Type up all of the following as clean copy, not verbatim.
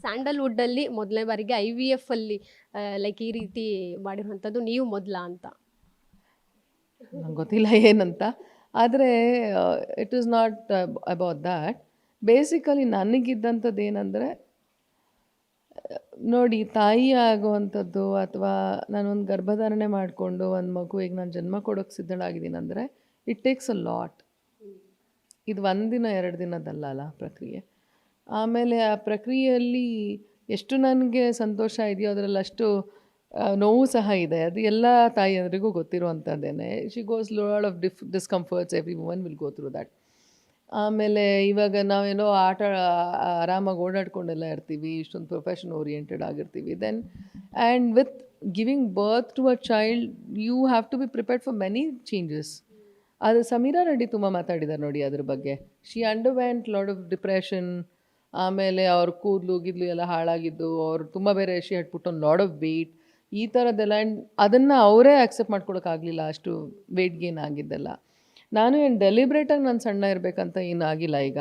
ಸ್ಯಾಂಡಲ್‌ವುಡ್ಡಲ್ಲಿ ಮೊದಲನೇ ಬಾರಿಗೆ IVF ಅಲ್ಲಿ ಲೈಕ್ ಈ ರೀತಿ ಮಾಡಿರುವಂಥದ್ದು ನೀವು ಮೊದಲಾ ಅಂತ? ನಂಗೆ ಗೊತ್ತಿಲ್ಲ ಏನಂತ. ಆದರೆ it is not about that. Basically ನನಗಿದ್ದಂಥದ್ದು ಏನಂದರೆ, ನೋಡಿ, ತಾಯಿ ಆಗುವಂಥದ್ದು ಅಥವಾ ನಾನೊಂದು ಗರ್ಭಧಾರಣೆ ಮಾಡಿಕೊಂಡು ಒಂದು ಮಗುವಿಗೆ ನಾನು ಜನ್ಮ ಕೊಡೋಕ್ಕೆ ಸಿದ್ಧಳಾಗಿದ್ದೀನಿ ಅಂದರೆ ಇಟ್ ಟೇಕ್ಸ್ ಅ ಲಾಟ್. ಇದು ಒಂದಿನ 2 ದಿನದಲ್ಲ ಪ್ರಕ್ರಿಯೆ. ಆಮೇಲೆ ಆ ಪ್ರಕ್ರಿಯೆಯಲ್ಲಿ ಎಷ್ಟು ನನಗೆ ಸಂತೋಷ ಇದೆಯೋ ಅದರಲ್ಲಿ ಅಷ್ಟು ನೋವು ಸಹ ಇದೆ. ಅದು ಎಲ್ಲ ತಾಯಿಯರಿಗೂ ಗೊತ್ತಿರುವಂಥದ್ದೇನೆ. She goes lot of discomforts, every woman will go through that. ಆಮೇಲೆ ಇವಾಗ ನಾವೇನೋ ಆರಾಮಾಗಿ ಓಡಾಡ್ಕೊಂಡೆಲ್ಲ ಇರ್ತೀವಿ, ಇಷ್ಟೊಂದು ಪ್ರೊಫೆಷನ್ ಓರಿಯೆಂಟೆಡ್ ಆಗಿರ್ತೀವಿ. Then and with giving birth to a child you have to be prepared for many changes. ಅದು ಸಮೀರಾ ರೆಡ್ಡಿ ತುಂಬ ಮಾತಾಡಿದ್ದಾರೆ ನೋಡಿ ಅದ್ರ ಬಗ್ಗೆ. She underwent lot of depression. ಆಮೇಲೆ ಅವ್ರ ಕೂದಲು ಗಿದ್ಲು ಎಲ್ಲ ಹಾಳಾಗಿದ್ದು, ಅವ್ರು ತುಂಬ ಬೇರೆ she had put on lot of weight, ಈ ಥರದ್ದೆಲ್ಲ. ಆ್ಯಂಡ್ ಅದನ್ನು ಅವರೇ ಆಕ್ಸೆಪ್ಟ್ ಮಾಡ್ಕೊಳಕ್ಕಾಗಲಿಲ್ಲ, ಅಷ್ಟು ವೆಯ್ಟ್ ಗೇನ್ ಆಗಿದ್ದೆಲ್ಲ. ನಾನು ಏನು ಡೆಲಿಬ್ರೇಟಾಗಿ ನಾನು ಸಣ್ಣ ಇರಬೇಕಂತ ಏನಾಗಿಲ್ಲ. ಈಗ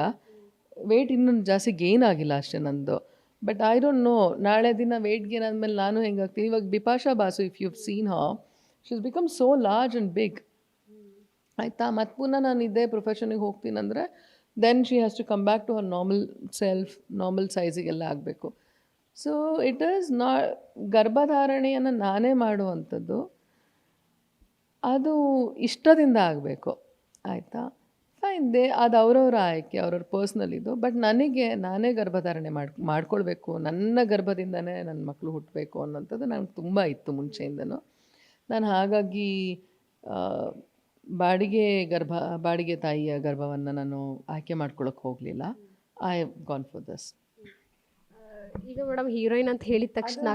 ವೆಯ್ಟ್ ಇನ್ನೂ ಜಾಸ್ತಿ ಗೇನ್ ಆಗಿಲ್ಲ ಅಷ್ಟೇ ನಂದು. ಬಟ್ ಐ ಡೋಂಟ್ ನೋ, ನಾಳೆ ದಿನ ವೆಯ್ಟ್ ಗೇನ್ ಆದಮೇಲೆ ನಾನು ಹೆಂಗಾಗ್ತೀನಿ. ಇವಾಗ Bipasha Basu, if you seen her, she is become so large and big. ಆಯಿತಾ, ಮತ್ತು ಪುನಃ ನಾನು ಇದೇ ಪ್ರೊಫೆಷನಿಗೆ ಹೋಗ್ತೀನಂದರೆ then she has to come back to her normal self, normal ಸೈಜಿಗೆಲ್ಲ ಆಗಬೇಕು. ಸೊ ಇಟ್ ಈಸ್ ಗರ್ಭಧಾರಣೆಯನ್ನು ನಾನೇ ಮಾಡುವಂಥದ್ದು, ಅದು ಇಷ್ಟದಿಂದ ಆಗಬೇಕು. ಆಯಿತಾ, ಫೈನ್, ಅದು ಅವರವರ ಆಯ್ಕೆ, ಅವ್ರವ್ರ ಪರ್ಸ್ನಲ್ ಇದು. ಬಟ್ ನಾನೇ ಗರ್ಭಧಾರಣೆ ಮಾಡ್ಕೊಳ್ಬೇಕು, ನನ್ನ ಗರ್ಭದಿಂದನೇ ನನ್ನ ಮಕ್ಕಳು ಹುಟ್ಟಬೇಕು ಅನ್ನೋಂಥದ್ದು ನನಗೆ ತುಂಬ ಇತ್ತು ಮುಂಚೆಯಿಂದನೂ. ನಾನು ಹಾಗಾಗಿ ಬಾಡಿಗೆ ತಾಯಿಯ ಗರ್ಭವನ್ನು ನಾನು ಆಯ್ಕೆ ಮಾಡ್ಕೊಳ್ಳೋಕೆ ಹೋಗಲಿಲ್ಲ. I have gone for this. ಈಗ ಮೇಡಮ್ ಹೀರೋಯಿನ್ ಅಂತ ಹೇಳಿದ ತಕ್ಷಣ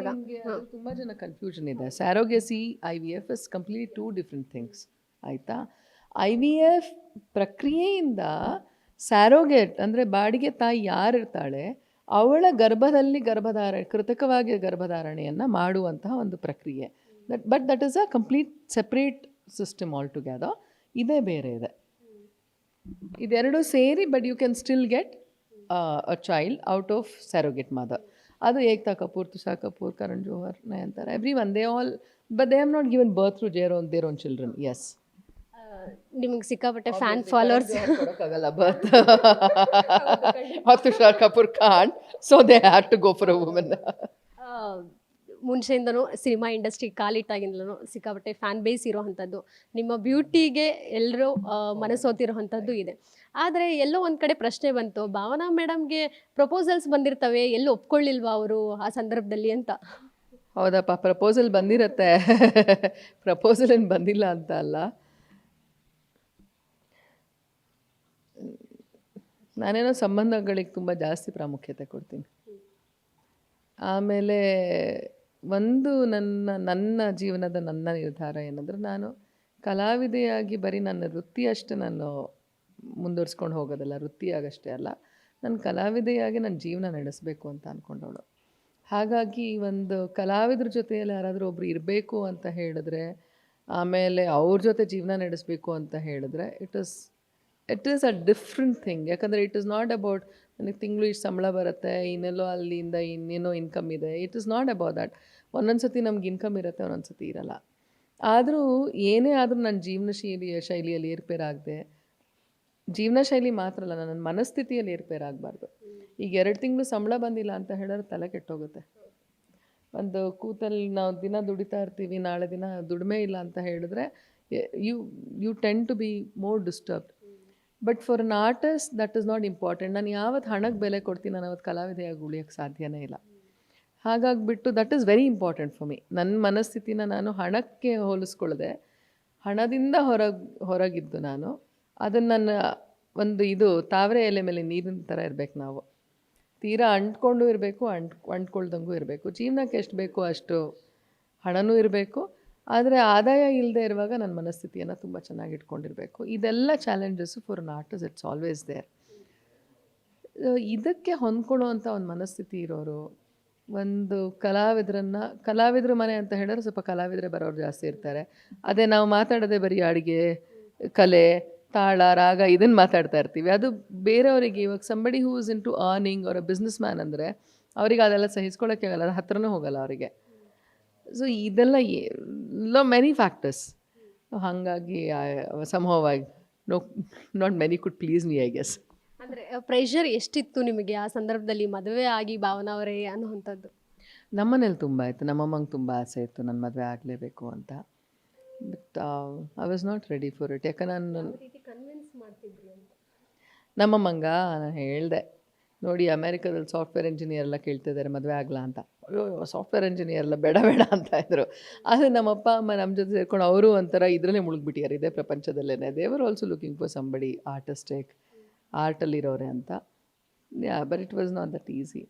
ತುಂಬ ಜನ ಕನ್ಫ್ಯೂಷನ್ ಇದೆ. ಸ್ಯಾರೋಗೆಸಿ, IVF is complete 2 different things. ಆಯಿತಾ, IVF ಪ್ರಕ್ರಿಯೆಯಿಂದ ಸ್ಯಾರೋಗೇಟ್ ಅಂದರೆ ಬಾಡಿಗೆ ತಾಯಿ ಯಾರಿರ್ತಾಳೆ ಅವಳ ಗರ್ಭದಲ್ಲಿ ಕೃತಕವಾಗಿ ಗರ್ಭಧಾರಣೆಯನ್ನು ಮಾಡುವಂತಹ ಒಂದು ಪ್ರಕ್ರಿಯೆ. But that is a complete separate system all together. ಇದೇ ಬೇರೆ ಇದೆ, ಇದೆರಡು ಸೇರಿ. But you can still get a child out of surrogate mother. ಅದು Ekta Kapoor, Tushar Kapoor, Karan Johar, Nayanthara, everyone, they all, but they have not given birth to their own children. Yes. ನಿಮಗೆ ಸಿಕ್ಕಾಪಟ್ಟೆ fan followers ಕೊಡೋಕ್ಕಾಗಲ್ಲ birth. Tusshar Kapoor can't, so they had to go for a woman. ಮುಂಚೆಯಿಂದನೂ cinema industry ಕಾಲಿಟ್ಟಾಗಿಂದಲೂ ಸಿಕ್ಕಾಪಟ್ಟೆ fan base ಇರೋವಂಥದ್ದು, ನಿಮ್ಮ ಬ್ಯೂಟಿಗೆ ಎಲ್ಲರೂ ಮನಸೋತಿರೋವಂಥದ್ದು ಇದೆ. ಆದರೆ ಎಲ್ಲೋ ಒಂದು ಕಡೆ ಪ್ರಶ್ನೆ ಬಂತು, ಭಾವನಾ ಮೇಡಮ್ಗೆ ಪ್ರಪೋಸಲ್ಸ್ ಬಂದಿರ್ತವೆ, ಎಲ್ಲೂ ಒಪ್ಕೊಳ್ಳಿಲ್ವಾ ಅವರು ಆ ಸಂದರ್ಭದಲ್ಲಿ ಅಂತ? ಹೌದಪ್ಪ, ಪ್ರಪೋಸಲ್ ಬಂದಿರತ್ತೆ. ಪ್ರಪೋಸಲ್ ಏನು ಬಂದಿಲ್ಲ ಅಂತ ಅಲ್ಲ. ನಾನೇನೋ ಸಂಬಂಧಗಳಿಗೆ ತುಂಬ ಜಾಸ್ತಿ ಪ್ರಾಮುಖ್ಯತೆ ಕೊಡ್ತೀನಿ. ಆಮೇಲೆ ಒಂದು ನನ್ನ ಜೀವನದ ನನ್ನ ನಿರ್ಧಾರ ಏನಂದರೆ, ನಾನು ಕಲಾವಿದೆಯಾಗಿ ಬರೀ ನನ್ನ ವೃತ್ತಿ ಅಷ್ಟೇ ನಾನು ಮುಂದುವರ್ಸ್ಕೊಂಡು ಹೋಗೋದಲ್ಲ, ವೃತ್ತಿಯಾಗಷ್ಟೇ ಅಲ್ಲ, ನಾನು ಕಲಾವಿದೆಯಾಗಿ ನನ್ನ ಜೀವನ ನಡೆಸಬೇಕು ಅಂತ ಅಂದ್ಕೊಂಡವಳು. ಹಾಗಾಗಿ ಒಂದು ಕಲಾವಿದ್ರ ಜೊತೆಯಲ್ಲಿ ಯಾರಾದರೂ ಒಬ್ರು ಇರಬೇಕು ಅಂತ ಹೇಳಿದ್ರೆ, ಆಮೇಲೆ ಅವ್ರ ಜೊತೆ ಜೀವನ ನಡೆಸಬೇಕು ಅಂತ ಹೇಳಿದ್ರೆ, it is a different thing. ಯಾಕಂದರೆ ಇಟ್ ಈಸ್ ನಾಟ್ ಅಬೌಟ್ ನನಗೆ ತಿಂಗಳು ಇಷ್ಟು ಸಂಬಳ ಬರುತ್ತೆ, ಇನ್ನೆಲ್ಲೋ ಅಲ್ಲಿಂದ ಇನ್ನೇನೋ ಇನ್ಕಮ್ ಇದೆ. It is not about that. ಒಂದೊಂದು ಸತಿ ನಮ್ಗೆ ಇನ್ಕಮ್ ಇರುತ್ತೆ, ಒಂದೊಂದು ಸತಿ ಇರಲ್ಲ. ಆದರೂ ಏನೇ ಆದರೂ ನನ್ನ ಶೈಲಿಯಲ್ಲಿ ಏರ್ಪೇರಾಗದೆ, ಜೀವನ ಶೈಲಿ ಮಾತ್ರ ಅಲ್ಲ, ನನ್ನ ಮನಸ್ಥಿತಿಯಲ್ಲಿ ಏರ್ಪೇರಾಗಬಾರ್ದು. ಈಗ 2 ತಿಂಗಳು ಸಂಬಳ ಬಂದಿಲ್ಲ ಅಂತ ಹೇಳಿದ್ರೆ ತಲೆ ಕೆಟ್ಟೋಗುತ್ತೆ. ಒಂದು ಕೂತಲ್ಲಿ ನಾವು ದಿನ ದುಡಿತಾ ಇರ್ತೀವಿ, ನಾಳೆ ದಿನ ದುಡಿಮೆ ಇಲ್ಲ ಅಂತ ಹೇಳಿದ್ರೆ you tend to be more disturbed. But for an artist that is not important. ನಾನು ಯಾವತ್ತು ಹಣಕ್ಕೆ ಬೆಲೆ ಕೊಡ್ತೀನಿ, ನಾನು ಅವತ್ತು ಕಲಾವಿದೆಯಾಗಿ ಉಳಿಯೋಕ್ಕೆ ಸಾಧ್ಯನೇ ಇಲ್ಲ. ಹಾಗಾಗಿಬಿಟ್ಟು that is very important for me. ನನ್ನ ಮನಸ್ಥಿತಿನ ನಾನು ಹಣಕ್ಕೆ ಹೋಲಿಸ್ಕೊಳ್ಳದೆ, ಹಣದಿಂದ ಹೊರಗಿದ್ದು ನಾನು ಅದನ್ನು ನನ್ನ ಒಂದು ತಾವರೆ ಎಲೆ ಮೇಲೆ ನೀರಿನ ಥರ ಇರಬೇಕು. ನಾವು ತೀರಾ ಅಂಟ್ಕೊಂಡು ಇರಬೇಕು, ಅಂಟ್ಕೊಳ್ದಂಗೂ ಇರಬೇಕು. ಜೀವನಕ್ಕೆ ಎಷ್ಟು ಬೇಕೋ ಅಷ್ಟು ಹಣನೂ ಇರಬೇಕು, ಆದರೆ ಆದಾಯ ಇಲ್ಲದೆ ಇರುವಾಗ ನನ್ನ ಮನಸ್ಥಿತಿಯನ್ನು ತುಂಬ ಚೆನ್ನಾಗಿ ಇಟ್ಕೊಂಡಿರಬೇಕು. ಇದೆಲ್ಲ challenges for an artist, it's always there. ಇದಕ್ಕೆ ಹೊಂದ್ಕೊಳ್ಳುವಂಥ ಒಂದು ಮನಸ್ಥಿತಿ ಇರೋರು, ಒಂದು ಕಲಾವಿದ್ರ ಮನೆ ಅಂತ ಹೇಳಿದ್ರೆ ಸ್ವಲ್ಪ ಕಲಾವಿದರೆ ಬರೋರು ಜಾಸ್ತಿ ಇರ್ತಾರೆ. ಅದೇ ನಾವು ಮಾತಾಡೋದೇ ಬರೀ ಅಡುಗೆ, ಕಲೆ, ತಾಳ, ರಾಗ ಇದನ್ನು ಮಾತಾಡ್ತಾ ಇರ್ತೀವಿ. ಅದು ಬೇರೆಯವರಿಗೆ, ಇವಾಗ somebody who is in to earning or a business man ಅಂದರೆ ಅವ್ರಿಗೆ ಅದೆಲ್ಲ ಸಹಿಸ್ಕೊಳ್ಳೋಕ್ಕೆ ಆಗಲ್ಲ, ಅದು ಹತ್ರನೂ ಹೋಗಲ್ಲ ಅವರಿಗೆ. ಸೊ ಇದೆಲ್ಲ ಮೆನಿ ಫ್ಯಾಕ್ಟರ್ಸ್. ಹಾಗಾಗಿ ಸಂಭವವಾಗಿ not many could please me, I guess. ಅಂದರೆ ಪ್ರೆಷರ್ ಎಷ್ಟಿತ್ತು ನಿಮಗೆ ಆ ಸಂದರ್ಭದಲ್ಲಿ ಮದುವೆ ಆಗಿ ಭಾವನಾ ಅವರೇ ಅನ್ನುವಂಥದ್ದು? ನಮ್ಮನೇಲಿ ತುಂಬ ಇತ್ತು, ನಮ್ಮಮ್ಮಂಗೆ ತುಂಬ ಆಸೆ ಇತ್ತು ನನ್ನ ಮದುವೆ ಆಗಲೇಬೇಕು ಅಂತ. But I was not ready for it. ಯಾಕಂದ್ರೆ ನಾನು ಕನ್ವಿನ್ಸ್ ಮಾಡ್ತಿದ್ರಿ ಅಂತ? ನಮ್ಮಮ್ಮಂಗ ನಾನು ಹೇಳಿದೆ, ನೋಡಿ ಅಮೇರಿಕಾದಲ್ಲಿ ಸಾಫ್ಟ್ವೇರ್ ಇಂಜಿನಿಯರ್ ಎಲ್ಲ ಕೇಳ್ತಿದ್ದಾರೆ ಮದುವೆ ಆಗಲ್ಲ ಅಂತ. ಅಯ್ಯೋ ಸಾಫ್ಟ್ವೇರ್ ಇಂಜಿನಿಯರ್ ಎಲ್ಲ ಬೇಡ ಬೇಡ ಅಂತ ಇದ್ರು. ಆದರೆ ನಮ್ಮಪ್ಪ ಅಮ್ಮ ನಮ್ಮ ಜೊತೆ ಸೇರ್ಕೊಂಡು ಅವರು ಒಂಥರ ಇದರಲ್ಲೇ ಮುಳುಗ್ಬಿಟ್ಟಿದ್ದಾರೆ, ಇದೇ ಪ್ರಪಂಚದಲ್ಲೇ. They were also looking for somebody artistic, ಆರ್ಟಲ್ಲಿರೋರೆ ಅಂತ. But it was not that easy.